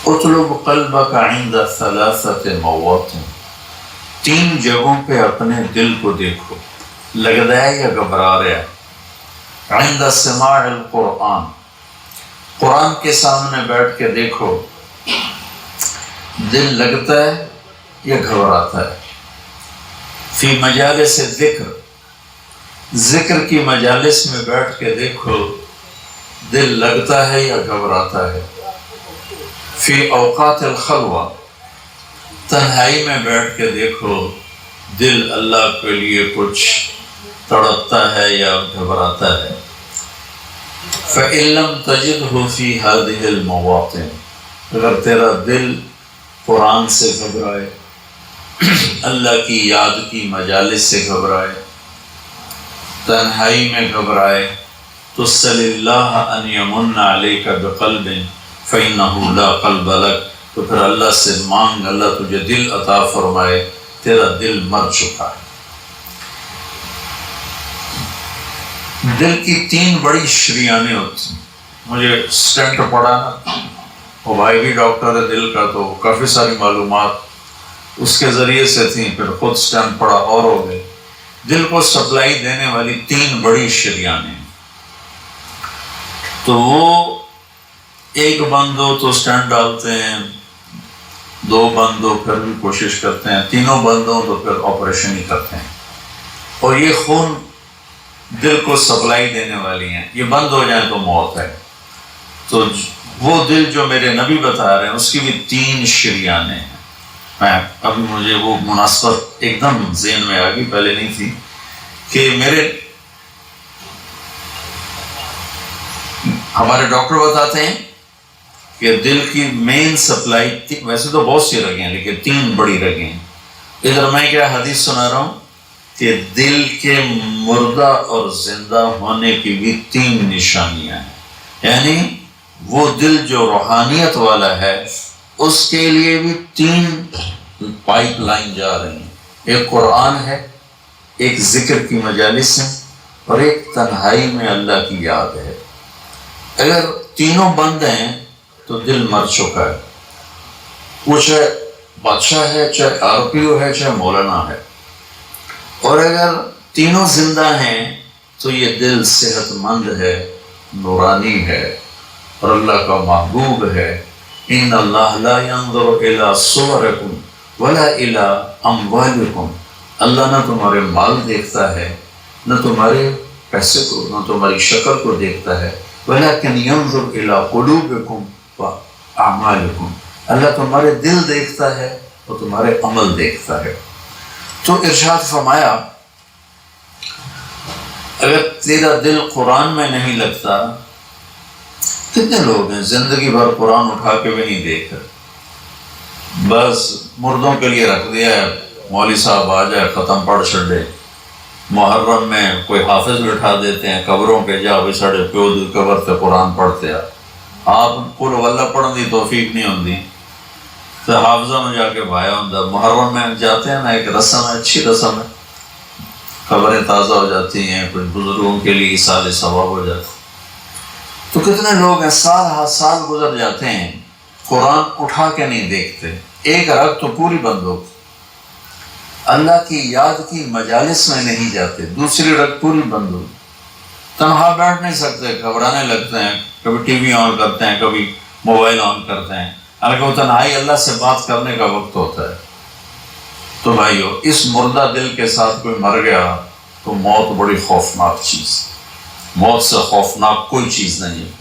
اطلب قلبک عند ثلاثۃ مواطن، 3 جگہوں پہ اپنے دل کو دیکھو، لگتا ہے یا گھبرا رہا ہے؟ عند سماع القرآن، قرآن کے سامنے بیٹھ کے دیکھو، دل لگتا ہے یا گھبراتا ہے؟ فی مجالس ذکر، ذکر کی مجالس میں بیٹھ کے دیکھو، دل لگتا ہے یا گھبراتا ہے؟ فی اوقات الخلوہ، تنہائی میں بیٹھ کے دیکھو، دل اللہ کے لیے کچھ تڑپتا ہے یا گھبراتا ہے؟ فَإِن لَمْ تَجِدْهُ فِي هَذِهِ الْمَوَاطِنِ، اگر تیرا دل قرآن سے گھبرائے، اللہ کی یاد کی مجالس سے گھبرائے، تنہائی میں گھبرائے، تو صلی اللہ ان یمن علیک بقلب فإنہ لا قلب لک، تو پھر اللہ سے مانگ اللہ تجھے دل عطا فرمائے، تیرا دل مر چکا ہے۔ دل کی 3 بڑی شریانیں ہوتی ہیں۔ مجھے سٹنٹ پڑا نا، وہ بھائی بھی ڈاکٹر ہے دل کا، تو کافی ساری معلومات اس کے ذریعے سے تھیں، پھر خود سٹنٹ پڑا اور ہو گئے۔ دل کو سپلائی دینے والی 3 بڑی شریانیں، تو وہ ایک بند ہو تو سٹنٹ ڈالتے ہیں، 2 بند ہو پھر بھی کوشش کرتے ہیں، 3 بند ہو تو پھر آپریشن ہی کرتے ہیں۔ اور یہ خون دل کو سپلائی دینے والی ہیں، یہ بند ہو جائیں تو موت ہے۔ تو وہ دل جو میرے نبی بتا رہے ہیں اس کی بھی 3 شریانیں ہیں۔ میں ابھی مجھے وہ مناسبت ایک دم ذہن میں آ گئی، پہلے نہیں تھی، کہ ہمارے ڈاکٹر بتاتے ہیں کہ دل کی مین سپلائی، ویسے تو بہت سی رگیں ہیں لیکن 3 بڑی رگیں ہیں۔ ادھر میں کیا حدیث سنا رہا ہوں کہ دل کے مردہ اور زندہ ہونے کی بھی 3 نشانیاں ہیں، یعنی وہ دل جو روحانیت والا ہے اس کے لیے بھی 3 پائپ لائن جا رہی ہیں، ایک قرآن ہے، ایک ذکر کی مجالس ہیں، اور ایک تنہائی میں اللہ کی یاد ہے۔ اگر تینوں بند ہیں تو دل مر چکا ہے، وہ چاہے بادشاہ ہے، چاہے RPO ہے، چاہے مولانا ہے۔ اور اگر تینوں زندہ ہیں تو یہ دل صحت مند ہے، نورانی ہے، اور اللہ کا محبوب ہے۔ ان اللہ لا ينظر الى صورکم ولا الى اموالکم، اللہ نہ تمہارے مال دیکھتا ہے، نہ تمہارے پیسے کو، نہ تمہاری شکل کو دیکھتا ہے، ولكن ينظر الى قلوبکم واعمالکم، اللہ تمہارے دل دیکھتا ہے اور تمہارے عمل دیکھتا ہے۔ تو ارشاد فرمایا اگر تیرا دل قرآن میں نہیں لگتا، کتنے لوگ ہیں زندگی بھر قرآن اٹھا کے بھی نہیں دیکھ رہے، بس مردوں کے لیے رکھ دیا ہے، مولوی صاحب آ جائے ختم پڑھ چھڑے۔ محرم میں کوئی حافظ بٹھا دیتے ہیں قبروں پہ، جا بھی ساڑے پیو دی قبر تے قرآن پڑھتے ہیں۔ آپ قل واللہ پڑھن دی توفیق نہیں ہوندی تو حافظہ میں جا کے بھایا ہوندہ۔ محرم میں جاتے ہیں نا، ایک رسم ہے، اچھی رسم ہے، قبریں تازہ ہو جاتی ہیں، کچھ بزرگوں کے لیے اصال ثواب ہو جاتا ہے۔ تو کتنے لوگ ہیں سال ہر سال گزر جاتے ہیں، قرآن اٹھا کے نہیں دیکھتے، ایک رگ تو پوری بند ہو، اللہ کی یاد کی مجالس میں نہیں جاتے، دوسری رگ پوری بند ہو، تنہا بیٹھ نہیں سکتے، گھبرانے لگتے ہیں، کبھی ٹی وی آن کرتے ہیں، کبھی موبائل آن کرتے ہیں، حالانکہ وہ تنہائی اللہ سے بات کرنے کا وقت ہوتا ہے۔ تو بھائیو، اس مردہ دل کے ساتھ کوئی مر گیا تو موت بڑی خوفناک چیز، موت سے خوفناک کوئی چیز نہیں ہے۔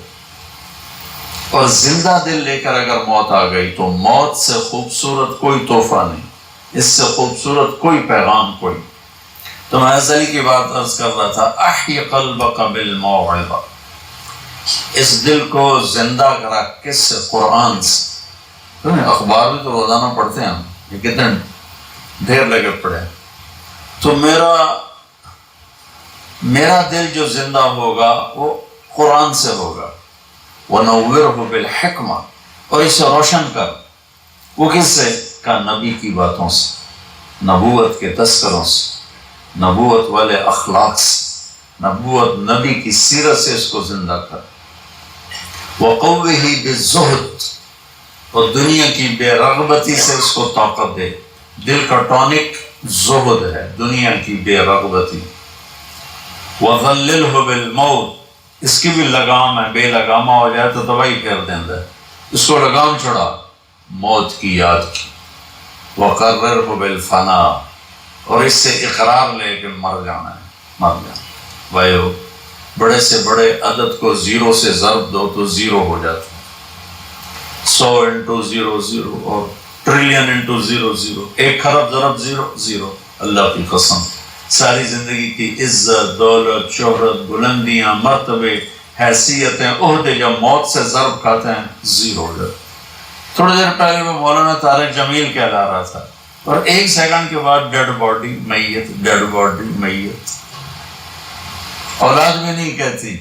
اور زندہ دل لے کر اگر موت آ گئی تو موت سے خوبصورت کوئی تحفہ نہیں، اس سے خوبصورت کوئی پیغام کوئی۔ تو میں ازلی کی بات عرض کر رہا تھا، احی قلبک بالموعظہ، اس دل کو زندہ کرا کس سے؟ قرآن سے۔ اخبار بھی تو روزانہ پڑھتے ہیں ہم، یہ کتنے ڈھیر لگے پڑے۔ تو میرا دل جو زندہ ہوگا وہ قرآن سے ہوگا، وَنَوِّرْهُ بِالْحِکْمَةِ، اور اسے روشن کر، وہ کس سے؟ کا نبی کی باتوں سے، نبوت کے تذکروں سے، نبوت والے اخلاق سے، نبوت نبی کی سیرت سے اس کو زندہ کر۔ وَقَوِّهِ بِالزُّهْدِ، اور دنیا کی بے رغبتی سے اس کو طاقت دے. دل کا ٹونک زہد ہے، دنیا کی بے رغبتی. وَظَلِّلْهُ بِالْمَوْتِ، اس کی بھی لگام ہے، بے لگامہ ہو جائے تو تباہی پھیر دیندہ ہے. اس کو لگام چھڑا موت کی یاد کی. وَقَرِّرْهُ بِالْفَنَا، اور اس سے اقرار لے کہ مر جانا ہے، مر جانا. بھائیو، بڑے سے بڑے عدد کو زیرو سے ضرب دو تو زیرو ہو جاتا ہے. 100 انٹو 0 0 اور ٹریلین انٹو 0 0، 1 خرب ضرب 0 0. اللہ کی قسم، ساری زندگی کی عزت، دولت، شہرت، بلندیاں، مرتبے، حیثیتیں، عہدے جب موت سے ضرب کھاتے ہیں 0 ہو جاتے. تھوڑی دیر پہلے وہ مولانا طارق جمیل کہلا رہا تھا، اور 1 سیکنڈ کے بعد ڈیڈ باڈی میت، ڈیڈ باڈی میت. اولاد بھی نہیں کہتی،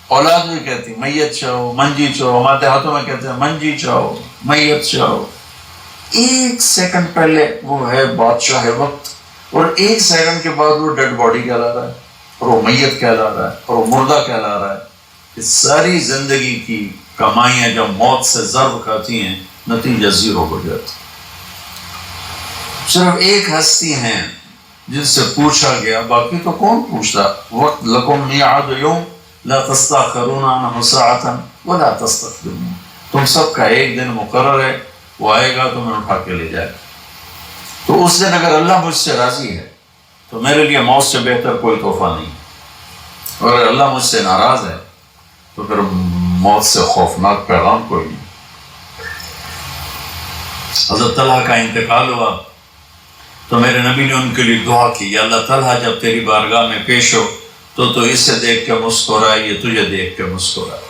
اولاد بھی کہتی میت چاہو، منجی چاہو. ہمارے ہاتھوں میں کہتے ہیں منجی چاہو، میت چاہو. 1 سیکنڈ پہلے وہ ہے بادشاہ وقت، اور 1 سیکنڈ کے بعد وہ ڈیڈ باڈی کہلا رہا ہے، اور وہ میت کہلا رہا ہے، اور وہ مردہ کہلا رہا ہے. اس ساری زندگی کی کمائیاں جب موت سے ضرب کھاتی ہیں نتیجہ 0 ہو جاتا. صرف ایک ہستی ہیں جن سے پوچھا گیا، باقی تو کون پوچھتا. وقت لکم میعاد یوم لا تستاخرون عنہ ساعۃ ولا تستقدمون. تم سب کا ایک دن مقرر ہے، وہ آئے گا تمہیں اٹھا کے لے جائے. تو اس دن اگر اللہ مجھ سے راضی ہے تو میرے لیے موت سے بہتر کوئی تحفہ نہیں. اور اگر اللہ مجھ سے ناراض ہے تو پھر موت سے خوفناک پیغام کوئی نہیں. حضرت طلحہ کا انتقال ہوا تو میرے نبی نے ان کے لیے دعا کی، یا اللہ طلحہ جب تیری بارگاہ میں پیش ہو تو اسے دیکھ کے مسکرائے، یہ تجھے دیکھ کے مسکرائے.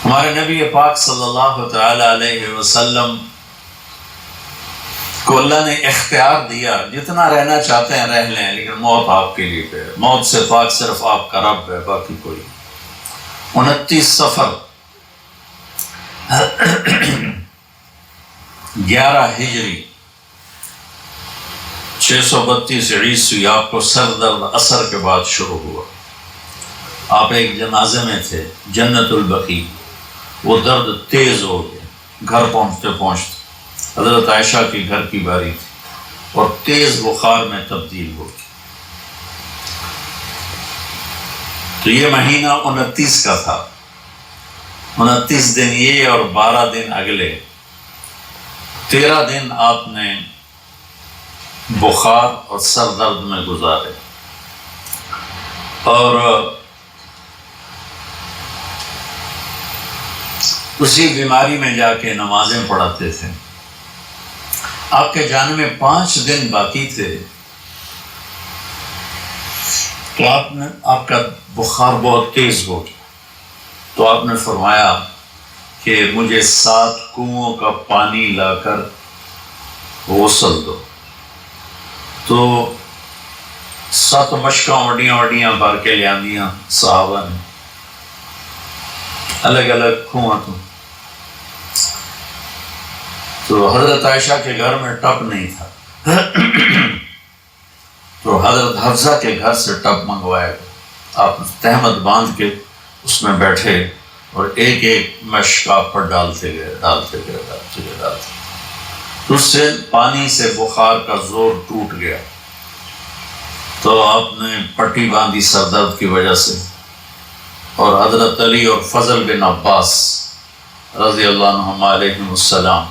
ہمارے نبی پاک صلی اللہ تعالی علیہ وسلم کو اللہ نے اختیار دیا، جتنا رہنا چاہتے ہیں رہ لیں، لیکن موت آپ کے لیے ہے. موت سے پاک صرف آپ کا رب ہے، باقی کوئی. 29 صفر 11 ہجری 632 عیسوی آپ کو سر درد عصر کے بعد شروع ہوا. آپ ایک جنازے میں تھے جنت البقیع. وہ درد تیز ہو گیا، گھر پہنچتے پہنچتے حضرت عائشہ کے گھر کی باری تھی، اور تیز بخار میں تبدیل ہو گئی. تو یہ مہینہ 29 کا تھا. 29 دن یہ اور 12 دن اگلے، 13 دن آپ نے بخار اور سر درد میں گزارے. اور اسی بیماری میں جا کے نمازیں پڑھاتے تھے. آپ کے جانے میں 5 دن باقی تھے تو آپ کا بخار بہت تیز ہو گیا. تو آپ نے فرمایا کہ مجھے 7 کنوؤں کا پانی لا کر غسل دو. تو 7 مشکاں وڈیاں وڈیاں بھر کے لے آندیاں صحابہ نے، الگ الگ کنواں. تو حضرت عائشہ کے گھر میں ٹب نہیں تھا تو حضرت حفصہ کے گھر سے ٹب منگوایا. آپ تہمت باندھ کے اس میں بیٹھے اور ایک ایک مشک آپ پر ڈالتے گئے. تو اس سے پانی سے بخار کا زور ٹوٹ گیا. تو آپ نے پٹی باندھی سر درد کی وجہ سے، اور حضرت علی اور فضل بن عباس رضی اللہ عنہما علیہم السلام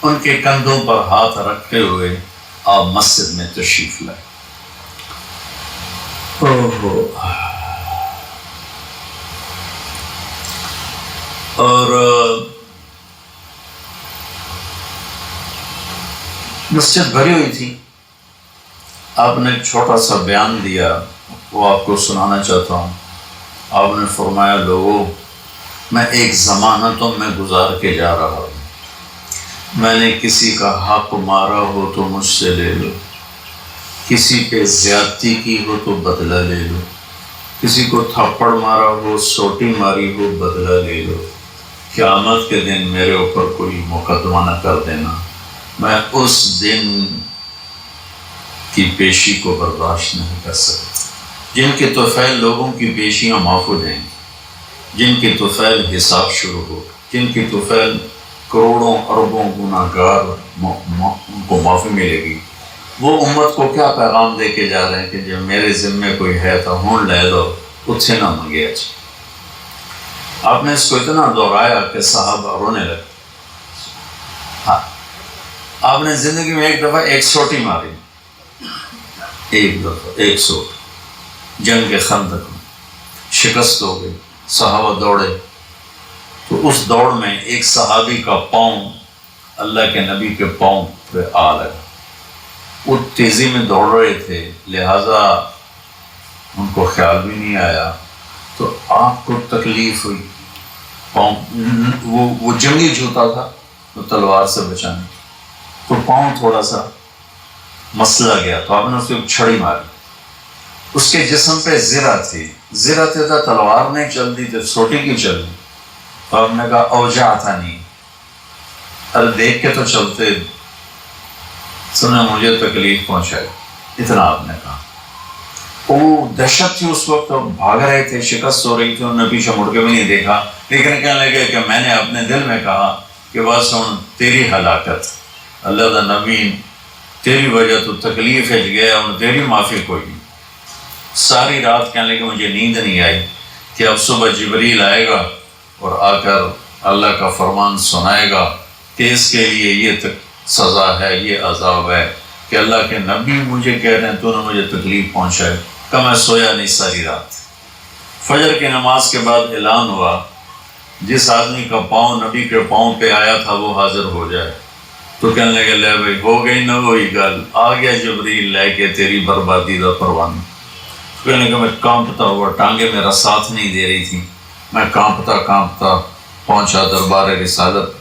ان کے کندھوں پر ہاتھ رکھتے ہوئے آپ مسجد میں تشریف لائے. اور مسجد بھری ہوئی تھی. آپ نے ایک چھوٹا سا بیان دیا، وہ آپ کو سنانا چاہتا ہوں. آپ نے فرمایا، لوگوں، میں ایک زمانہ تم میں گزار کے جا رہا ہوں. میں نے کسی کا حق مارا ہو تو مجھ سے لے لو، کسی پہ زیادتی کی ہو تو بدلہ لے لو، کسی کو تھپڑ مارا ہو، سوٹی ماری ہو، بدلہ لے لو. قیامت کے دن میرے اوپر کوئی مقدمہ نہ کر دینا، میں اس دن کی پیشی کو برداشت نہیں کر سکتا. جن کے طفیل لوگوں کی پیشیاں معاف ہو جائیں گی، جن کی طفیل حساب شروع ہو، جن کی طفیل کروڑوں اربوں گناہگار ان کو معافی ملے گی، وہ امت کو کیا پیغام دے کے جا رہے ہیں کہ جب میرے ذمے کوئی ہے تو ہون لے لو، اتھے نہ منگے اچھا۔ آپ نے اس کو اتنا دہرایا کہ صحابہ رونے لگے۔ ہاں، آپ نے زندگی میں ایک دفعہ ایک سوٹی ماری، ایک دفعہ ایک سوٹ، جنگ کے خندق میں شکست ہو گئی، صحابہ دوڑے، تو اس دوڑ میں ایک صحابی کا پاؤں اللہ کے نبی کے پاؤں پہ آ لگا۔ وہ تیزی میں دوڑ رہے تھے، لہٰذا ان کو خیال بھی نہیں آیا، تو آپ کو تکلیف ہوئی۔ پاؤں وہ جنگی جوتا تھا، وہ تلوار سے بچانے، تو پاؤں تھوڑا سا مسلا گیا، تو آپ نے اس کو چھڑی ماری۔ اس کے جسم پہ زرہ تھی، زرہ تھے تو تلوار نہیں چلتی تھی، سوٹی کی چل دی، تو آپ نے کہا اوجا تھا نہیں، ارے دیکھ کے تو چلتے، سنیں مجھے تکلیف پہنچائی، اتنا آپ نے کہا۔ وہ دہشت تھی اس وقت، بھاگ رہے تھے، شکست ہو رہی تھی، انہوں نے پیچھے مڑ کے بھی نہیں دیکھا، لیکن کہنے لگے کہ میں نے اپنے دل میں کہا کہ بس ہوں تیری ہلاکت، اللہ دا نبی تیری وجہ تو تکلیف ہے گیا، ہوں تیری معافی کوئی نہیں۔ ساری رات کہنے لگے مجھے نیند نہیں آئی کہ اب صبح جبریل آئے گا اور آ کر اللہ کا فرمان سنائے گا کہ اس کے لیے یہ سزا ہے، یہ عذاب ہے، کہ اللہ کے نبی مجھے کہہ رہے ہیں تو نے مجھے تکلیف پہنچائے۔ کہ میں سویا نہیں ساری رات۔ فجر کی نماز کے بعد اعلان ہوا جس آدمی کا پاؤں نبی کے پاؤں پہ آیا تھا وہ حاضر ہو جائے، تو کہنے لگے لے بھائی ہو گئی نہ وہی گل، آ گیا جبریل لے کے تیری بربادی دا پروانہ۔ کہنے لگا میں کانپتا ہوا، ٹانگیں میرا ساتھ نہیں دے رہی تھی، میں کانپتا کانپتا پہنچا دربار رسالت،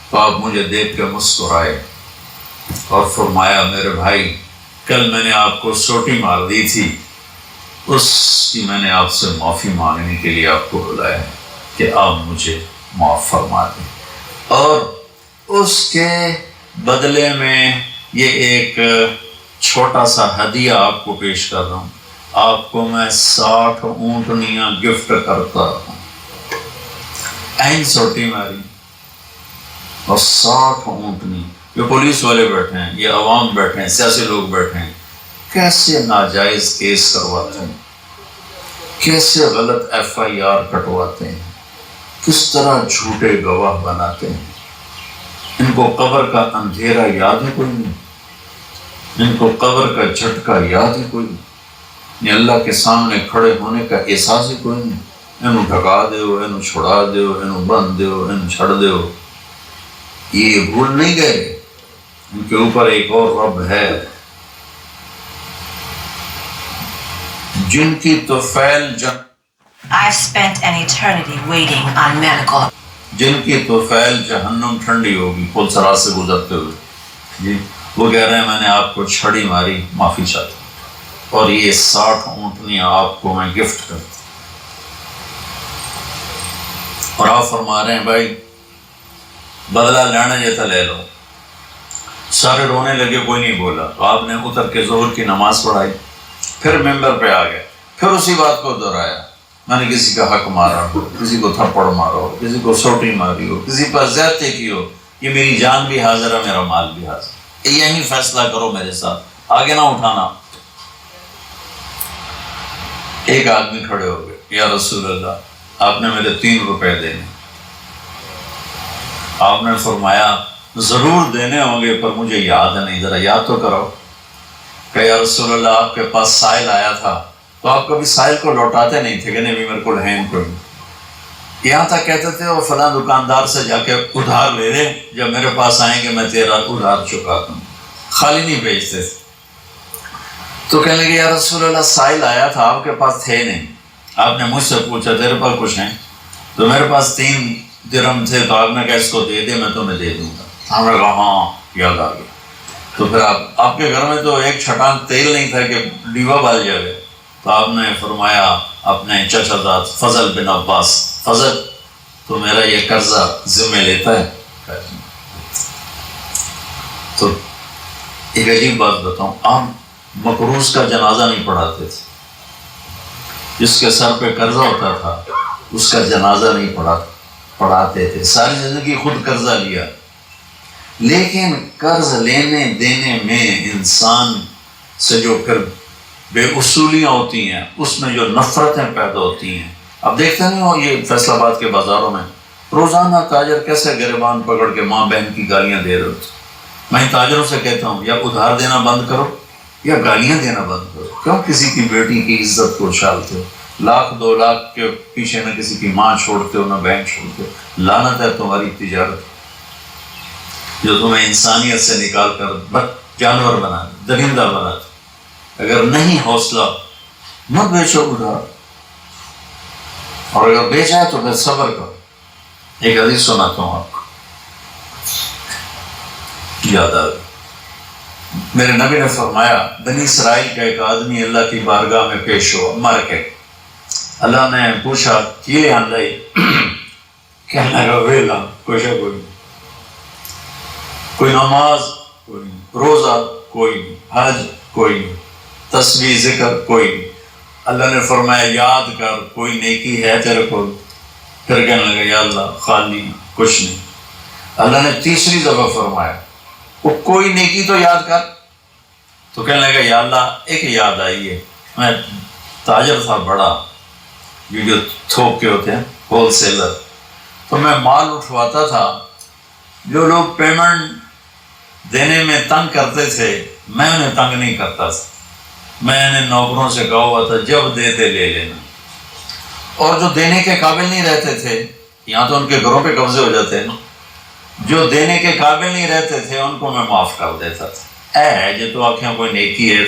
تو آپ مجھے دیکھ کے مسکرائے اور فرمایا میرے بھائی کل میں نے آپ کو سوٹی مار دی تھی، اس کی میں نے آپ سے معافی مانگنے کے لیے آپ کو بلایا کہ آپ مجھے معاف فرما دیں، اور اس کے بدلے میں یہ ایک چھوٹا سا ہدیہ آپ کو پیش کر رہا ہوں، آپ کو میں 60 اونٹنیاں گفٹ کرتا ہوں۔ این سوٹی ماری اور 60 اونٹنی، یہ پولیس والے بیٹھے ہیں، یہ عوام بیٹھے ہیں، سیاسی لوگ بیٹھے ہیں، کیسے ناجائز کیس کرواتے ہیں، کیسے غلط FIR کٹواتے ہیں، کس طرح جھوٹے گواہ بناتے ہیں۔ ان کو قبر کا اندھیرا یاد ہے کوئی نہیں، ان کو قبر کا جھٹکا یاد ہے کوئی نہیں، اللہ کے سامنے کھڑے ہونے کا احساس ہی کوئی نہیں۔ انہوں ڈھکا دیو، انہوں چھڑا دیو، انہوں بند دیو، انہوں چھڑ دیو، یہ بھول نہیں گئے، ان کے اوپر ایک اور رب ہے جن کی طفیل I've spent an eternity waiting on medical. جن کی طفیل جہنم ٹھنڈی ہوگی پل سرا سے گزرتے ہوئے، جی وہ کہہ رہے ہیں میں نے آپ کو چھڑی ماری، معافی چاہتا ہوں، اور یہ 60 اونٹنیاں آپ کو میں گفٹ کرتا ہوں۔ اور آپ فرما رہے ہیں بھائی بدلہ لینا جیتا لے لو۔ سارے رونے لگے، کوئی نہیں بولا، تو آپ نے اتر کے ظہر کی نماز پڑھائی، پھر ممبر پہ آ گئے، پھر اسی بات کو دہرایا، میں نے کسی کا حق مارا ہو، کسی کو تھپڑ مارا ہو، کسی کو سوٹی ماری ہو، کسی پر زیادتی کی ہو، یہ میری جان بھی حاضر ہے، میرا مال بھی حاضر ہے، یہی فیصلہ کرو میرے ساتھ، آگے نہ اٹھانا۔ ایک آدمی کھڑے ہو گئے، یا رسول اللہ آپ نے میرے 3 روپے دینے۔ آپ نے فرمایا ضرور دینے ہوں گے پر مجھے یاد نہیں، ذرا یاد تو کرو۔ کہ یا رسول اللہ آپ کے پاس سائل آیا تھا تو آپ کبھی سائل کو لوٹاتے نہیں تھے کہ نہیں میرے کو ہے کوئی، یہاں تک کہتے تھے وہ فلاں دکاندار سے جا کے ادھار لے لے، جب میرے پاس آئیں گے میں تیرا ادھار چکا دوں، خالی نہیں بھیجتے تھے۔ تو کہنے لگے یا رسول اللہ سائل آیا تھا آپ کے پاس تھے نہیں، آپ نے مجھ سے پوچھا تیرے پاس کچھ ہیں؟ تو میرے پاس 3 درہم تھے، تو آپ نے کہا اس کو دے دے میں تمہیں دے دوں گا۔ ہم نے کہا ہاں یاد آ گیا۔ تو پھر آپ کے گھر میں تو ایک چھٹان تیل نہیں تھا کہ ڈیوا بال جائے، تو آپ نے فرمایا اپنے چچا زاد فضل بن عباس، فضل تو میرا یہ قرضہ ذمہ لیتا ہے؟ تو ایک عجیب بات بتاؤں، آپ مقروض کا جنازہ نہیں پڑھاتے تھے، جس کے سر پہ قرضہ ہوتا تھا اس کا جنازہ نہیں پڑھاتے تھے. ساری زندگی خود قرضہ لیا، لیکن قرض لینے دینے میں انسان سے جو پھر بے اصولیاں ہوتی ہیں، اس میں جو نفرتیں پیدا ہوتی ہیں. اب دیکھتے نہیں ہو یہ فیصل آباد کے بازاروں میں روزانہ تاجر کیسے گریبان پکڑ کے ماں بہن کی گالیاں دے رہے ہوتے. میں تاجروں سے کہتا ہوں یا ادھار دینا بند کرو یا گالیاں دینا بند کرو. کیوں کسی کی بیٹی کی عزت کو اچھالتے ہو؟ 1,00,000-2,00,000 کے پیچھے نہ کسی کی ماں چھوڑتے ہو نہ بہن چھوڑتے ہو. لعنت ہے تمہاری تجارت جو تمہیں انسانیت سے نکال کر جانور بنا دے، درندہ بنا دے. اگر نہیں حوصلہ مت بیچو ادھار، اور اگر بیچا ہے تو پھر صبر کرو. ایک حدیث سناتا ہوں آپ کو، یاد آ گئی. میرے نبی نے فرمایا بنی اسرائیل کا ایک آدمی اللہ کی بارگاہ میں پیش ہوا مر کے. اللہ نے پوچھا کی لے آن لائی؟ کہنے لگا ویلا کوئی شا کوئی نہیں، کوئی نماز کوئی نہیں، روزہ کوئی نہیں، حج کوئی نہیں، تسبیح ذکر کوئی نہیں. اللہ نے فرمایا یاد کر کوئی نیکی ہے تیرے کو؟ پھر کہنے لگا یا اللہ خالی کچھ نہیں. اللہ نے تیسری دفعہ فرمایا وہ کوئی نیکی تو یاد کر. تو کہنے لگا یا اللہ ایک یاد آئی ہے، میں تاجر تھا بڑا، یہ جو تھوک کے ہوتے ہیں ہول سیلر، تو میں مال اٹھواتا تھا. جو لوگ پیمنٹ دینے میں تنگ کرتے تھے میں انہیں تنگ نہیں کرتا تھا. میں نے نوکروں سے کہا ہوا تھا جب دیتے لے لینا، اور جو دینے کے قابل نہیں رہتے تھے یہاں تو ان کے گھروں پہ قبضے ہو جاتے ہیں نا، جو دینے کے قابل نہیں رہتے تھے ان کو میں معاف کر دیتا تھا. جو تو آنکھیں کوئی نیکی ہے.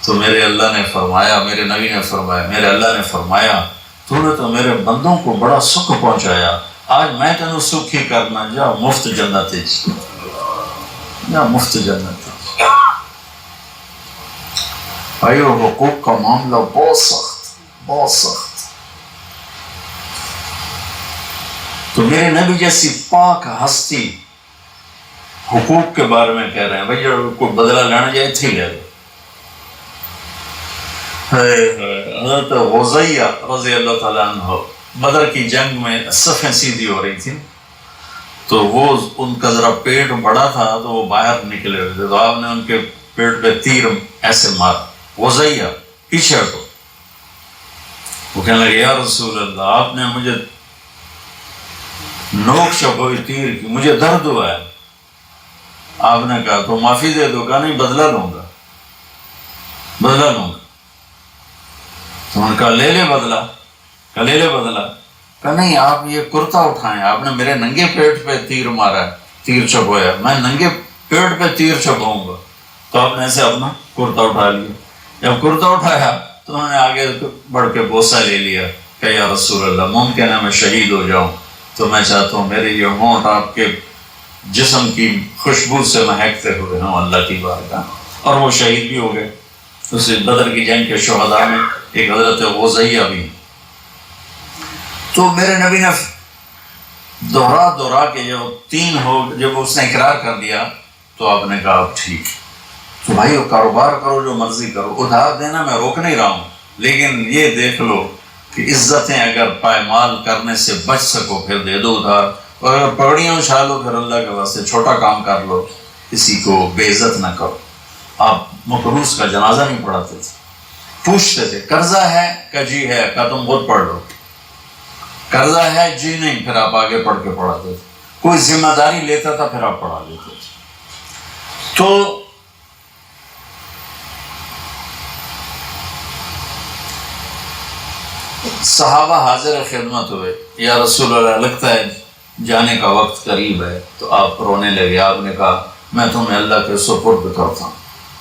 تو میرے اللہ نے فرمایا، میرے نبی نے فرمایا، میرے اللہ نے فرمایا تو نے تو میرے بندوں کو بڑا سکھ پہنچایا، آج میں تینوں سکھ ہی کرنا. جا مفت جنت جا مفت جنت. بھائیو حقوق کا معاملہ بہت سخت. تو میرے نبی جیسی پاک ہستی حقوق کے بارے میں کہہ رہے ہیں بھائی کوئی بدلہ لینا جائے تھی لے لو. حضرت غزیہ رضی اللہ تعالیٰ عنہ بدر کی جنگ میں صفیں سیدھی ہو رہی تھی، تو وہ ان کا ذرا پیٹ بڑا تھا تو وہ باہر نکلے ہوئے تھے، تو آپ نے ان کے پیٹ پہ تیر ایسے مارا. غزیہ پیچھے ہٹو. وہ کہنے لگے یا رسول اللہ آپ نے مجھے نوک شبوئی تیر کی، مجھے درد ہوا ہے. آپ نے کہا تو معافی دے دو. کہا نہیں بدلہ لوں گا. تو انہوں نے کہا لے لے بدلہ. کہا لے لے بدلہ. کہا نہیں آپ یہ کرتا اٹھائیں، آپ نے میرے ننگے پیٹ پہ تیر مارا ہے، تیر چھپویا، میں ننگے پیٹ پہ تیر چھپاؤں گا. تو آپ نے ایسے اپنا کرتا اٹھا لیا. جب کرتا اٹھایا تو انہوں نے آگے بڑھ کے بوسہ لے لیا کہ یا رسول اللہ ممکن ہے میں شہید ہو جاؤں، تو میں چاہتا ہوں میرے یہ ہونٹ آپ کے جسم کی خوشبو سے مہکتے ہوئے ہوں اللہ کی بارگاہ. اور وہ شہید بھی ہو گئے. اس بدر کی جنگ کے شہداء میں ایک حضرت غزیہ بھی. تو میرے نبی نے دوہرا کے جب اس نے اقرار کر دیا تو آپ نے کہا اب ٹھیک. تو بھائی کاروبار کرو جو مرضی کرو، ادھار دینا میں روک نہیں رہا ہوں، لیکن یہ دیکھ لو کہ عزتیں اگر پائمال کرنے سے بچ سکو پھر دے دو ادھار، اور اگر پگڑیاں اچھالو پھر اللہ کے واسطے چھوٹا کام کر لو، کسی کو بے عزت نہ کرو. آپ مقروض کا جنازہ نہیں پڑھاتے تھے، پوچھتے تھے قرضہ ہے کہ جی ہے. کہ تم خود پڑھ لو. قرضہ ہے جی نہیں، پھر آپ آگے پڑھ کے پڑھاتے تھے. کوئی ذمہ داری لیتا تھا پھر آپ پڑھا لیتے تھے. تو صحابہ حاضر خدمت ہوئے، یا رسول اللہ لگتا ہے جانے کا وقت قریب ہے. تو آپ رونے لگے. آپ نے کہا میں تمہیں اللہ کے سپرد کرتا ہوں،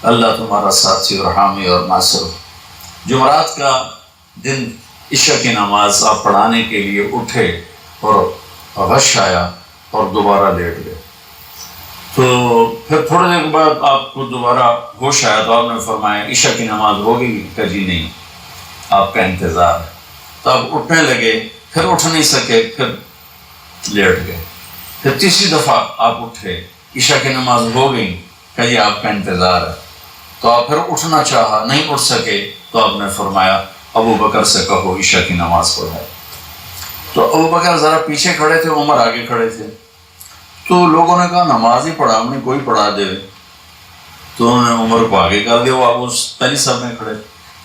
اللہ تمہارا ساتھی اور حامی اور ناصر ہو. جمعرات کا دن عشاء کی نماز آپ پڑھانے کے لیے اٹھے اور غش آیا اور دوبارہ لیٹ گئے. تو پھر تھوڑے دیر بعد آپ کو دوبارہ ہوش آیا تو آپ نے فرمایا عشاء کی نماز ہو گئی؟ کہ جی نہیں، آپ کا انتظار ہے. تو آپ اٹھنے لگے، پھر اٹھ نہیں سکے، پھر لیٹ گئے. پھر تیسری دفعہ آپ اٹھے، عشاء کی نماز ہو گئی، کہ جی آپ کا انتظار ہے. تو آپ پھر اٹھنا چاہا، نہیں اٹھ سکے، تو آپ نے فرمایا ابو بکر سے کہو عشاء کی نماز پڑھائے. تو ابو بکر ذرا پیچھے کھڑے تھے، عمر آگے کھڑے تھے. تو لوگوں نے کہا نماز ہی پڑھا، ہم نے کوئی پڑھا دے. تو انہوں نے عمر کو آگے کر دیا، وہ آپ اس پہلی صف میں کھڑے.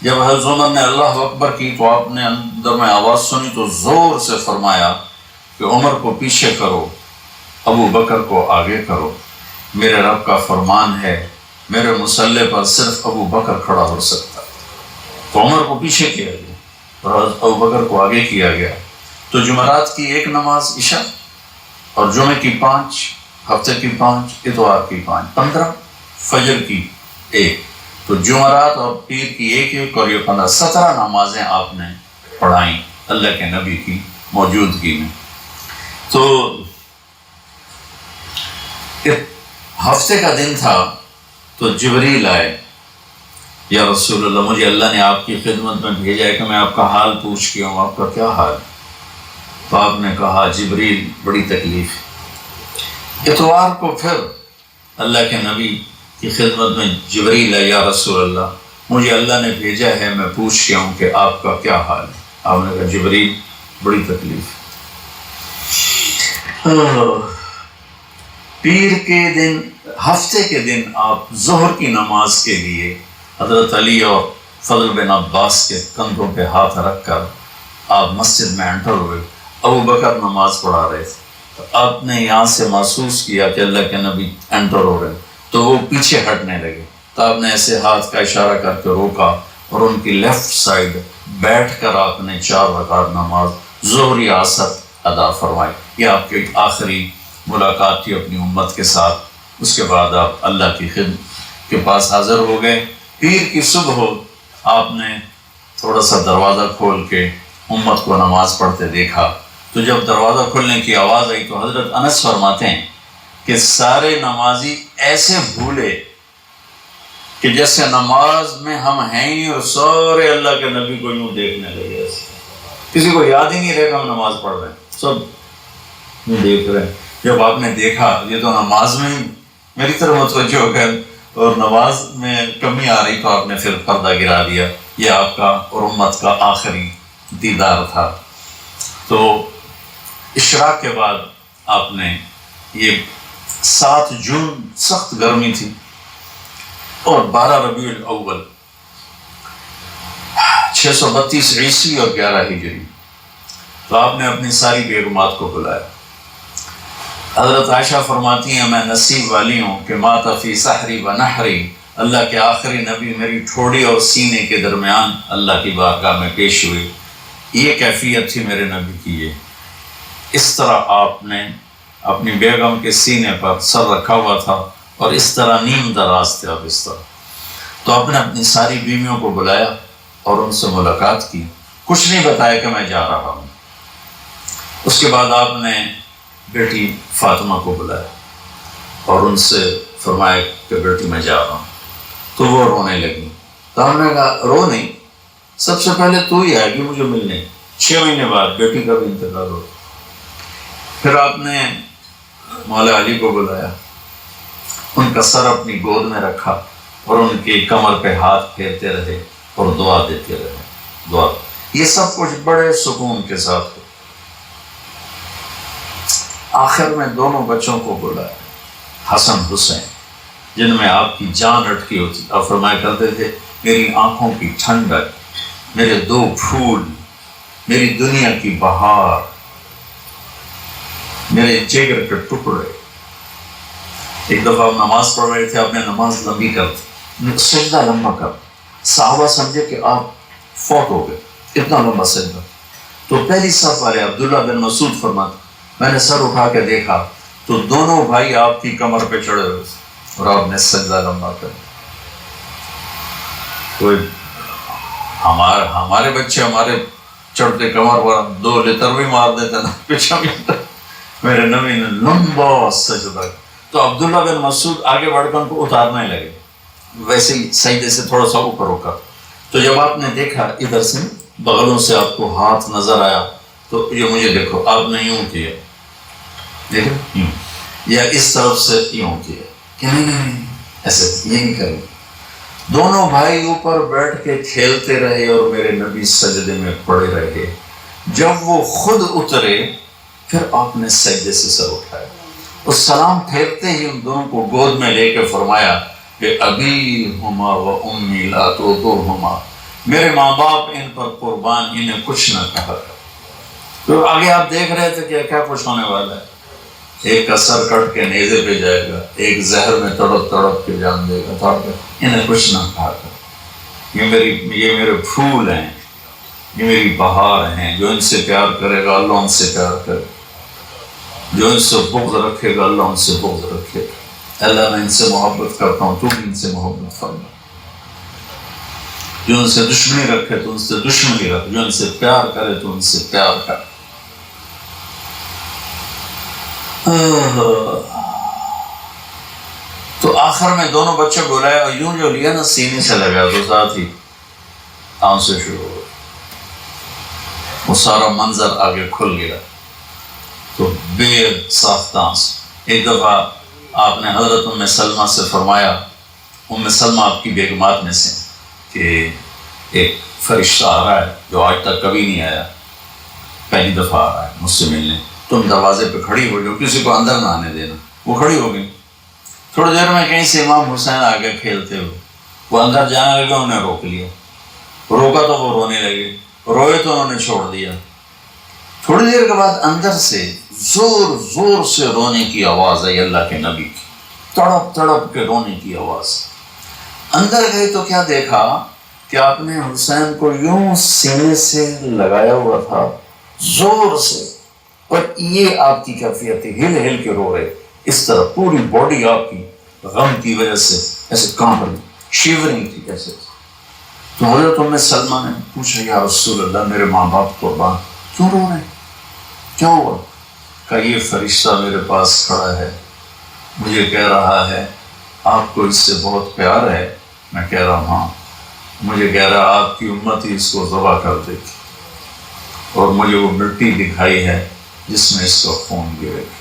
جب حضرت عمر نے اللہ اکبر کی تو آپ نے اندر میں آواز سنی تو زور سے فرمایا کہ عمر کو پیچھے کرو، ابو بکر کو آگے کرو. میرے رب کا فرمان ہے میرے مصلی پر صرف ابو بکر کھڑا ہو سکتا. تو عمر کو پیچھے کیا گیا اور ابو بکر کو آگے کیا گیا. تو جمعرات کی ایک نماز عشاء اور جمعے کی 5، ہفتے کی 5، اتوار کی 5، 15، فجر کی 1. تو جمعرات اور پیر کی ایک اور یہ 15، 17 نمازیں آپ نے پڑھائیں اللہ کے نبی کی موجودگی میں. تو ہفتے کا دن تھا تو جبریل آئے، یا رسول اللہ مجھے اللہ نے آپ کی خدمت میں بھیجا ہے کہ میں آپ کا حال پوچھ کے ہوں، آپ کا کیا حال؟ تو آپ نے کہا جبریل بڑی تکلیف ہے. اتوار کو پھر اللہ کے نبی کی خدمت میں جبریل ہے، یا رسول اللہ مجھے اللہ نے بھیجا ہے میں پوچھ کے ہوں کہ آپ کا کیا حال ہے. آپ نے کہا جبریل بڑی تکلیف. پیر کے دن، ہفتے کے دن آپ ظہر کی نماز کے لیے حضرت علی اور فضل بن عباس کے کندھوں پہ ہاتھ رکھ کر آپ مسجد میں انٹر ہوئے. ابو بکر نماز پڑھا رہے تھے. آپ نے یہاں سے محسوس کیا کہ اللہ کے نبی انٹر ہو رہے تو وہ پیچھے ہٹنے لگے. تو آپ نے ایسے ہاتھ کا اشارہ کر کے روکا اور ان کی لیفٹ سائڈ بیٹھ کر آپ نے 4 رکعت نماز ظہری عصر ادا فرمائی. یہ آپ کی آخری ملاقات تھی اپنی امت کے ساتھ. اس کے بعد آپ اللہ کی خدمت کے پاس حاضر ہو گئے. پیر کی صبح ہو آپ نے تھوڑا سا دروازہ کھول کے امت کو نماز پڑھتے دیکھا. تو جب دروازہ کھلنے کی آواز آئی تو حضرت انس فرماتے ہیں کہ سارے نمازی ایسے بھولے کہ جیسے نماز میں ہم ہیں ہی، اور سارے اللہ کے نبی کو یوں دیکھنے لگے. کسی کو یاد ہی نہیں رہے کہ ہم نماز پڑھ رہے ہیں، سب یوں دیکھ رہے ہیں. جب آپ نے دیکھا یہ تو نماز میں میری طرف متوجہ ہو گئے اور نماز میں کمی آ رہی، تو آپ نے پھر پردہ گرا دیا. یہ آپ کا اور امت کا آخری دیدار تھا. تو اشراق کے بعد آپ نے یہ 7 جون سخت گرمی تھی اور 12 ربیع الاول 632 عیسوی اور 11 ہجری. تو آپ نے اپنی ساری بیگمات کو بلایا. حضرت عائشہ فرماتی ہیں میں نصیب والی ہوں کہ مات فی سحری و نحری، اللہ کے آخری نبی میری ٹھوڑی اور سینے کے درمیان اللہ کی بارگاہ میں پیش ہوئے. یہ کیفیت تھی میرے نبی کی. یہ اس طرح آپ نے اپنی بیگم کے سینے پر سر رکھا ہوا تھا اور اس طرح نیم دراز تھے آپ اس طرح. تو آپ نے اپنی ساری بیویوں کو بلایا اور ان سے ملاقات کی. کچھ نہیں بتایا کہ میں جا رہا ہوں. اس کے بعد آپ نے بیٹی فاطمہ کو بلایا اور ان سے فرمایا کہ بیٹی میں جا رہا ہوں. تو وہ رونے لگی. تو ہم نے کہا رو نہیں، سب سے پہلے تو ہی آئے گی مجھے ملنے. 6 مہینے بعد بیٹی کا بھی انتقال ہو. پھر آپ نے مولا علی کو بلایا، ان کا سر اپنی گود میں رکھا اور ان کی کمر پہ ہاتھ پھیرتے رہے اور دعا دیتے رہے. دعا یہ سب کچھ بڑے سکون کے ساتھ ہو. آخر میں دونوں بچوں کو بلایا، حسن حسین، جن میں آپ کی جان اٹکی ہوتی. آپ فرمایا کرتے تھے میری آنکھوں کی ٹھنڈک، میرے 2 پھول، میری دنیا کی بہار، میرے جگر کے ٹکڑے. ایک دفعہ آپ نماز پڑھ رہے تھے، آپ نے نماز لمبی کر دی، سجدہ لمبا کر. صحابہ سمجھے کہ آپ فوت ہو گئے، اتنا لمبا سجدہ. تو پہلی صف والے عبداللہ بن مسعود فرماتے میں نے سر اٹھا کے دیکھا تو دونوں بھائی آپ کی کمر پہ چڑھے ہوئے اور آپ نے سجدہ لمبا کر. کوئی ہمارے بچے ہمارے چڑھتے کمر پر 2 لیتر بھی مار دیتے نا پیچھے. میرے نبی نے لمبا سجدہ. تو عبداللہ بن مسعود آگے بڑھ کر ان کو اتارنے لگے، ویسے ہی سجدے سے تھوڑا سا اوپر ہو کر. تو جب آپ نے دیکھا ادھر سے بغلوں سے آپ کو ہاتھ نظر آیا تو یہ مجھے دیکھو، آپ نے یوں کیا، دیکھو یوں، یا اس طرف سے یوں کیا کہ نہیں ایسے یہ نہیں کریں. دونوں بھائی اوپر بیٹھ کے کھیلتے رہے اور میرے نبی سجدے میں پڑے رہے. جب وہ خود اترے پھر آپ نے سجدے سے سر اٹھایا، اور سلام پھیرتے ہی ان دونوں کو گود میں لے کے فرمایا کہ ابی ہما و امی لا تطرهما، میرے ماں باپ ان پر قربان، انہیں کچھ نہ کہا۔ تو آگے آپ دیکھ رہے تھے کہ کیا کچھ ہونے والا ہے، ایک کا سر کٹ کے نیزے پہ جائے گا، ایک زہر میں تڑپ تڑپ کے جان دے گا، تو انہیں کچھ نہ کہا کر، یہ میرے پھول ہیں، یہ میری بہار ہیں، جو ان سے پیار کرے گا اللہ ان سے پیار کرے، جو ان سے بغض رکھے گا اللہ ان سے بغض رکھے گا۔ اللہ میں ان سے محبت کرتا ہوں، تو بھی ان سے محبت فرما، جو ان سے دشمنی رکھے تو ان سے دشمنی رکھ، جو ان سے پیار کرے تو ان سے پیار کر۔ تو آخر میں دونوں بچے بلائے اور یوں جو لیا نا سینے سے لگا تو ساتھ ہی آنسو شروع ہو، وہ سارا منظر آگے کھل گیا، تو بے ساختہ آنسو۔ ایک دفعہ آپ نے حضرت ام سلمہ سے فرمایا، ام سلمہ آپ کی بیگمات میں سے، کہ ایک فرشتہ آ رہا ہے جو آج تک کبھی نہیں آیا، پہلی دفعہ آ رہا ہے مجھ سے ملنے، تم دروازے پہ کھڑی ہو جو، کسی کو اندر نہ آنے دینا۔ وہ کھڑی ہو گئی، تھوڑی دیر میں کہیں سے امام حسین آگے کھیلتے ہوئے، وہ اندر جانے لگے، انہیں روک لیا، روکا تو وہ رونے لگے، روئے تو انہوں نے چھوڑ دیا۔ تھوڑی دیر کے بعد اندر سے زور زور سے رونے کی آواز آئی، اللہ کے نبی کی تڑپ تڑپ کے رونے کی آواز۔ اندر گئے تو کیا دیکھا کہ آپ نے حسین کو یوں سینے سے لگایا ہوا تھا زور سے، اور یہ آپ کی کیفیت تھی، ہل ہل کے رو رہے اس طرح، پوری باڈی آپ کی غم کی وجہ سے ایسے کانپ رہی، شیورنگ تھی کیسے۔ تو حضرت ام سلمہ نے پوچھا یا رسول اللہ میرے ماں باپ قربان، کیوں رو رہے ہیں، کیا ہوا؟ کہا یہ فرشتہ میرے پاس کھڑا ہے، مجھے کہہ رہا ہے آپ کو اس سے بہت پیار ہے۔ میں کہہ رہا ہوں ہاں۔ مجھے کہہ رہا آپ کی امت ہی اس کو ذبح کر دے گی، اور مجھے وہ مٹی دکھائی ہے جس میں اس کا خون گرے گا۔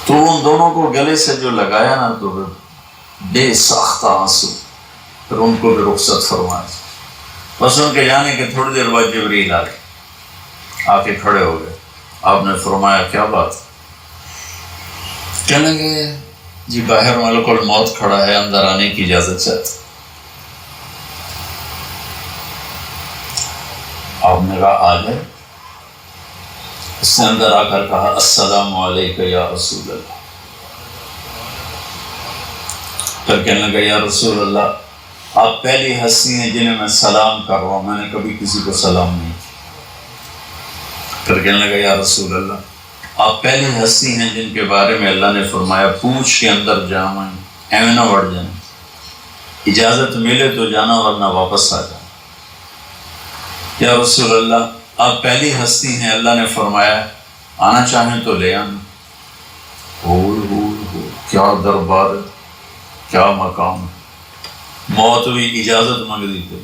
تو ان دونوں کو گلے سے جو لگایا نا، تو بے ساختہ آنسو، پھر ان کو بھی رخصت فرمایا۔ بس ان کے جانے کے تھوڑی دیر بعد جبریل آ کے کھڑے ہو گئے۔ آپ نے فرمایا کیا بات؟ کہنے لگے جی باہر ملک الموت کھڑا ہے، اندر آنے کی اجازت چاہتا۔ آپ نے کہا آ جائے۔ اس نے اندر آ کر کہا السلام علیکم یا رسول اللہ۔ پھر کہنے لگا یا رسول اللہ آپ پہلی ہستی ہیں جنہیں میں سلام کر رہا ہوں، میں نے کبھی کسی کو سلام نہیں کیا۔ پھر کہنے لگا یا رسول اللہ آپ پہلی ہستی ہیں جن کے بارے میں اللہ نے فرمایا پوچھ کے اندر جانا، ایویں نہ بڑھ جانا، اجازت ملے تو جانا ورنہ واپس آ جانا۔ یا رسول اللہ آپ پہلی ہستی ہیں اللہ نے فرمایا آنا چاہیں تو لے آنا۔ کیا دربار، کیا مقام، موت بھی اجازت مانگ دی تھی،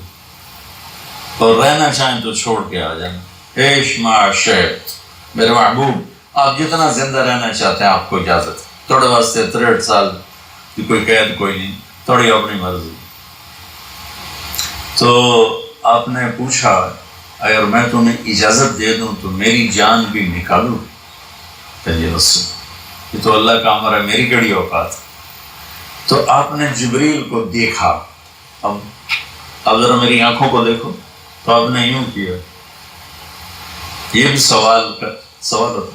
اور رہنا چاہیں تو چھوڑ کے آ جانا۔ عیش ما شئت، میرے محبوب آپ جتنا زندہ رہنا چاہتے ہیں آپ کو اجازت، تھوڑے واسطے 63 سال کی کوئی قید کوئی نہیں، تھوڑی اپنی مرضی۔ تو آپ نے پوچھا اگر میں تمہیں اجازت دے دوں تو میری جان بھی نکالوں؟ کہ رسول یہ تو اللہ کا امر ہے، میری کڑی اوقات۔ تو آپ نے جبریل کو دیکھا، اب ذرا میری آنکھوں کو دیکھو، تو آپ نے یوں کیا، یہ بھی سوال ہوتا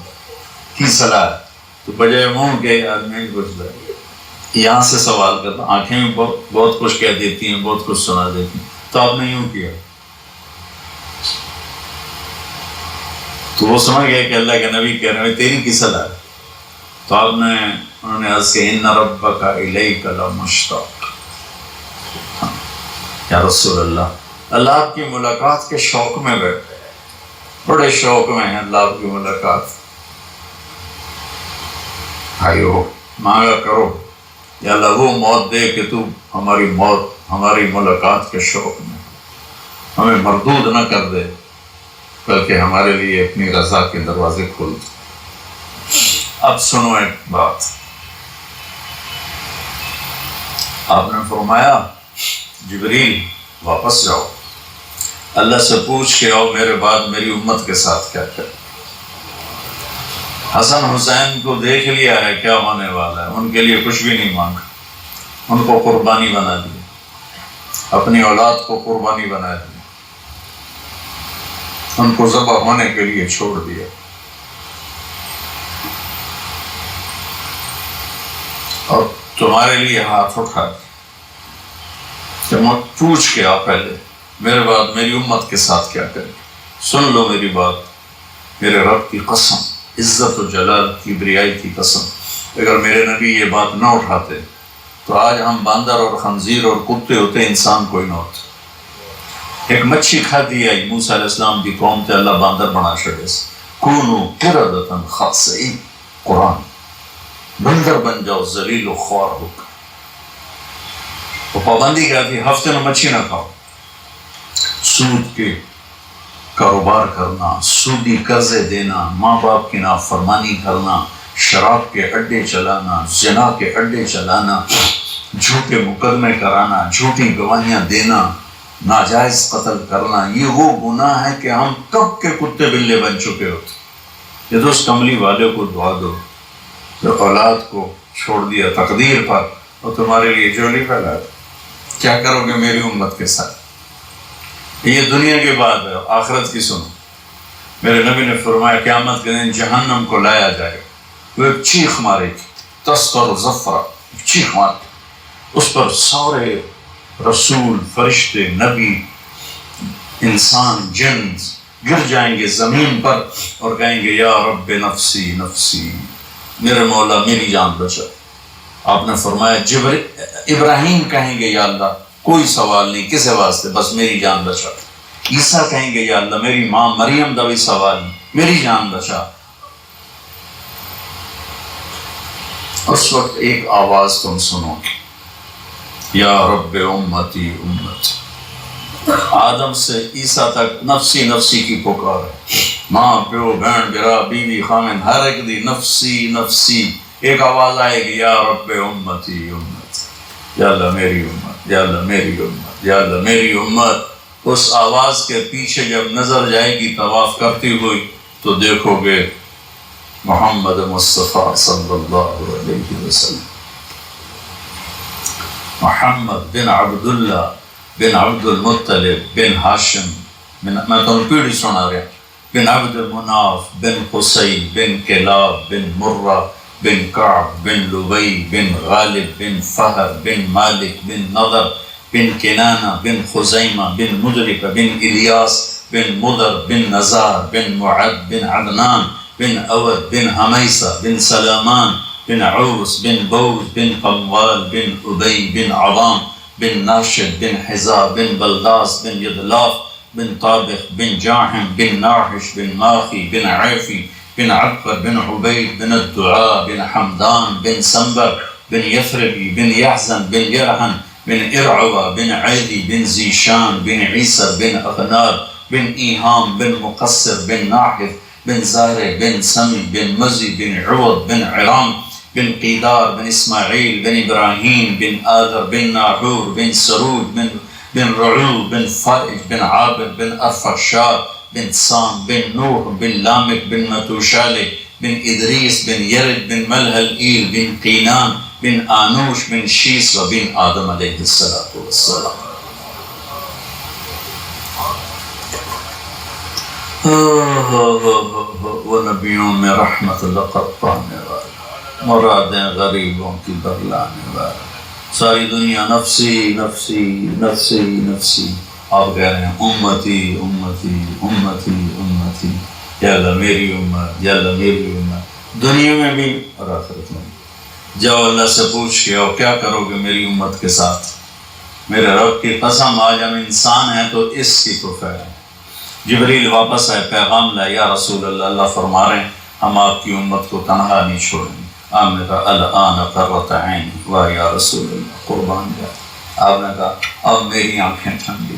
کی صلاح ہے، تو بجائے منہ کے آدمی کچھ یہاں سے سوال کرتا، آنکھیں بھی بہت کچھ کہہ دیتی ہیں، بہت کچھ سنا دیتی ہیں۔ تو آپ نے یوں کیا، تو وہ سمجھ گئے کہ اللہ کے نبی کہہ رہے ہیں تیری کی صلاح ہے۔ تو آپ نے انہوں نے عرض کہ ان ربک الیک لمشتاق، یا رسول اللہ اللہ آپ کی ملاقات کے شوق میں بیٹھے، بڑے شوق میں ہیں اللہ آپ کی ملاقات۔ بھائیو مانگا کرو یا اللہ وہ موت دے کہ تو ہماری موت ہماری ملاقات کے شوق میں ہمیں مردود نہ کر دے، بلکہ ہمارے لیے اپنی رضا کے دروازے کھول دے۔ اب سنو ایک بات، آپ نے فرمایا جبریل واپس جاؤ، اللہ سے پوچھ کے آؤ میرے بعد میری امت کے ساتھ کیا کرے۔ حسن حسین کو دیکھ لیا ہے کیا ہونے والا ہے، ان کے لیے کچھ بھی نہیں مانگا، ان کو قربانی بنا دیا، اپنی اولاد کو قربانی بنا دیا، ان کو ذبح ہونے کے لیے چھوڑ دیا۔ اور تمہارے لیے ہاتھ اٹھا کہ میں پوچھ کے آ پہلے میرے بعد میری امت کے ساتھ کیا کرے۔ سن لو میری بات، میرے رب کی قسم، عزت و جلال کی بریائی کی قسم، اگر میرے نبی یہ بات نہ اٹھاتے تو آج ہم باندر اور خنزیر اور کتے ہوتے، انسان کوئی نہ ہوتا۔ ایک مچھی کھا دی آئی موسیٰ علیہ السلام کی قوم تے اللہ باندر بنا چھڑے سے، کونو قردتن خاسئین، قرآن، بندر بن جاؤ ذلیل و خوار ہو کر۔ وہ پابندی کیا تھی؟ ہفتے میں مچھی نہ کھاؤ، سود کے کاروبار کرنا، سودی قرضے دینا، ماں باپ کی نافرمانی کرنا، شراب کے اڈے چلانا، زنا کے اڈے چلانا، جھوٹے مقدمے کرانا، جھوٹی گواہیاں دینا، ناجائز قتل کرنا، یہ وہ گناہ ہے کہ ہم کب کے کتے بلے بن چکے ہوتے۔ یہ تو اس کملی والے کو دعا دو جو اولاد کو چھوڑ دیا تقدیر پر اور تمہارے لیے جولی پھیلا دی۔ کیا کرو گے میری امت کے ساتھ؟ یہ دنیا کی بات ہے، آخرت کی سنو۔ میرے نبی نے فرمایا قیامت کے دن جہنم کو لایا جائے، وہ ایک چیخ مارے گی، تسطر زفرہ، چیخ مارے، اس پر سارے رسول، فرشتے، نبی، انسان، جن گر جائیں گے زمین پر اور کہیں گے یا رب نفسی نفسی، میرے مولا میری جان بچا۔ آپ نے فرمایا ابراہیم کہیں گے یا اللہ کوئی سوال نہیں، کسے واسطے، بس میری جان بچا۔ عیسیٰ کہیں گے یا اللہ میری ماں مریم دا بھی سوال نہیں، میری جان بچا۔ اس وقت ایک آواز تم سنو گے، یا رب امتی امتی۔ آدم سے عیسیٰ تک نفسی نفسی کی پکار ہے، ماں پیو بہن برا بیوی خامن ہر ایک دی نفسی نفسی۔ ایک آواز آئے گی یا رب امتی امتی، یا اللہ میری امت، یا اللہ میری امت، یا اللہ میری امت۔ اس آواز کے پیچھے جب نظر جائے گی طواف کرتی ہوئی تو دیکھو گے محمد مصطفیٰ صلی اللہ علیہ وسلم، محمد بن عبداللہ بن عبد المطلب بن ہاشم، میں تمہیں پیڑھی سنا رہا، بن عبد المناف بن قصی بن کلاب بن مرہ بن کعب بن لبی بن غالب بن فہر بن مالک بن نضر بن کنانہ بن خزیمہ بن مدرک بن الیاس بن مدر بن نزار بن معد بن عدنان بن اود بن حمیسہ بن سلامان بن عوس بن بوز بن قموال بن ابی بن عوام بن ناشد بن حزا بن بلداس بن یدلاف بن طابخ بن جاحم بن ناحش بن ماخی بن عیفی بن عبقر بن عبید بن الدعاء بن حمدان بن سنبر بن یثربی بن یحزن بن یرحن بن ارعوہ بن عیدی بن زیشان بن عیسر بن اغنار بن ایہام بن مقصر بن ناحف بن زارع بن سمی بن مزی بن عوض بن عرام بن قیدار بن اسماعیل بن ابراہیم بن آذر بن ناحور بن سرود بن رعو بن فائج بن عابر بن ارفخشاد بن سام بن نوح بن لامک بن متوشالک بن ادریس بن یرد بن ملحل ایل بن قینان بن آنوش بن شیس و بن آدم علیہ السلام۔ وہ نبیوں میں رحمت لقب پانے والا، مرادیں غریبوں کی برلانے والا، ساری دنیا نفسی نفسی نفسی نفسی، آپ کہہ رہے ہیں امتی امتی امتی امتی، یا اللہ میری امت، یا اللہ میری امت، دنیا میں بھی اور آخرت میں بھی۔ جاؤ اللہ سے پوچھ کے آؤ کیا کرو گے میری امت کے ساتھ۔ میرے رب کی قسم آج ہم انسان ہیں تو اس کی تو خیر ہے۔ جبریل واپس آئے، پیغام لائے، یا رسول اللہ، اللہ فرما رہے ہیں ہم آپ کی امت کو تنہا نہیں چھوڑیں گے۔ آپ نے کہا الآن قرۃ عینی، واہ یا رسول اللہ، قربان جائے۔ آپ نے کہا اب میری آنکھیں ٹھنڈی۔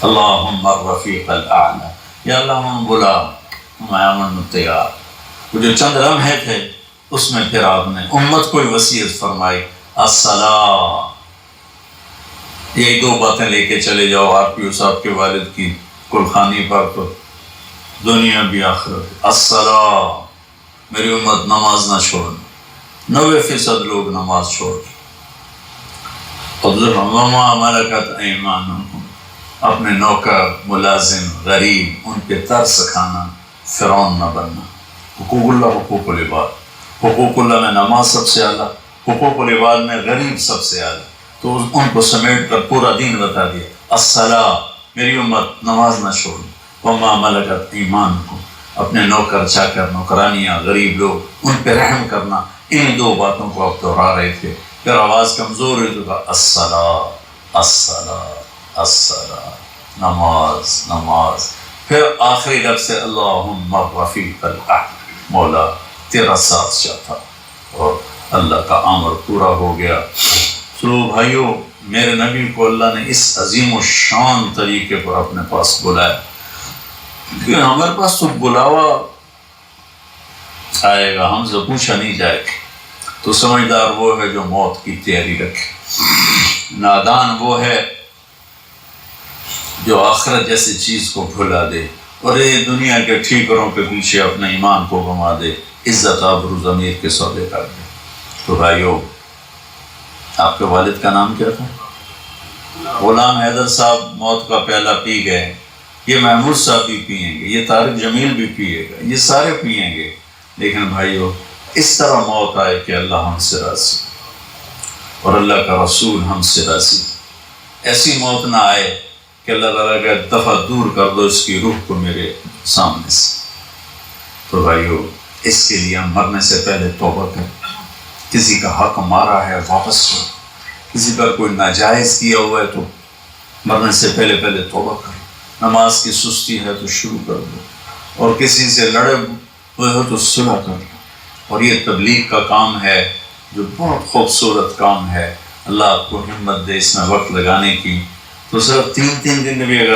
اللہم الرفیق الاعلی، یا اللہ ہم بلا، میں امن تیار۔ وہ جو چند لمحے تھے اس میں پھر آپ نے امت کو وصیت فرمائی، الصلاۃ یہی دو باتیں لے کے چلے جاؤ آپ کی صاحب کے والد کی کلخانی پر، تو دنیا بھی آخرت۔ الصلاۃ، میری امت نماز نہ چھوڑنا، 90% لوگ نماز چھوڑ دیں۔ وما ملکت ایمانکم، اپنے نوکر، ملازم، غریب، ان پہ ترس کھانا، فرعون نہ بننا۔ حقوق اللہ، حقوق العباد، حقوق اللہ میں نماز سب سے اعلیٰ، حقوق العباد میں غریب سب سے اعلیٰ، تو ان کو سمیٹ کر پورا دین بتا دیا۔ الصلاۃ، میری امت نماز نہ چھوڑنا، وما ملکت ایمانکم، اپنے نوکر چاکر، نوکرانیاں، غریب لوگ، ان پہ رحم کرنا۔ ان دو باتوں کو آپ دہرا رہے تھے، پھر آواز کمزور ہوئی تو کہا الصلاۃ، الصلاۃ، الصلاۃ، نماز، نماز۔ پھر آخری لفظ سے اللہم رفیق الاعلی، مولا تیرا ساتھ چاہتا، اور اللہ کا امر پورا ہو گیا۔ تو بھائیو، میرے نبی کو اللہ نے اس عظیم و شان طریقے پر اپنے پاس بلایا کہ ہمارے پاس تو بلاوا آئے گا، ہم سے پوچھا نہیں جائے گا۔ تو سمجھدار وہ ہے جو موت کی تیاری رکھے، نادان وہ ہے جو آخرت جیسی چیز کو بھلا دے اور یہ دنیا کے ٹھیکروں کے پیچھے اپنے ایمان کو گما دے، عزت آبرو ضمیر کے سودے کر دے۔ تو بھائیو، آپ کے والد کا نام کیا تھا؟ غلام حیدر صاحب موت کا پیالہ پی گئے، یہ محمود صاحب بھی پئیں گے، یہ طارق جمیل بھی پیے گا، یہ سارے پئیں گے، لیکن بھائیو اس طرح موت آئے کہ اللہ ہم سے راضی اور اللہ کا رسول ہم سے راضی۔ ایسی موت نہ آئے کہ اللہ تعالیٰ کا دفعہ دور کر دو اس کی روح کو میرے سامنے سے۔ تو بھائیو، اس کے لیے ہم مرنے سے پہلے توبہ کریں۔ کسی کا حق مارا ہے واپس ہو، کسی پر کوئی ناجائز کیا ہوا ہے تو مرنے سے پہلے توبہ کرو۔ نماز کی سستی ہے تو شروع کر دو، اور کسی سے لڑے ہوئے ہو تو صلح کر دو۔ اور یہ تبلیغ کا کام ہے جو بہت خوبصورت کام ہے، اللہ آپ کو ہمت دے اس میں وقت لگانے کی۔ تو صرف 3 دن بھی اگر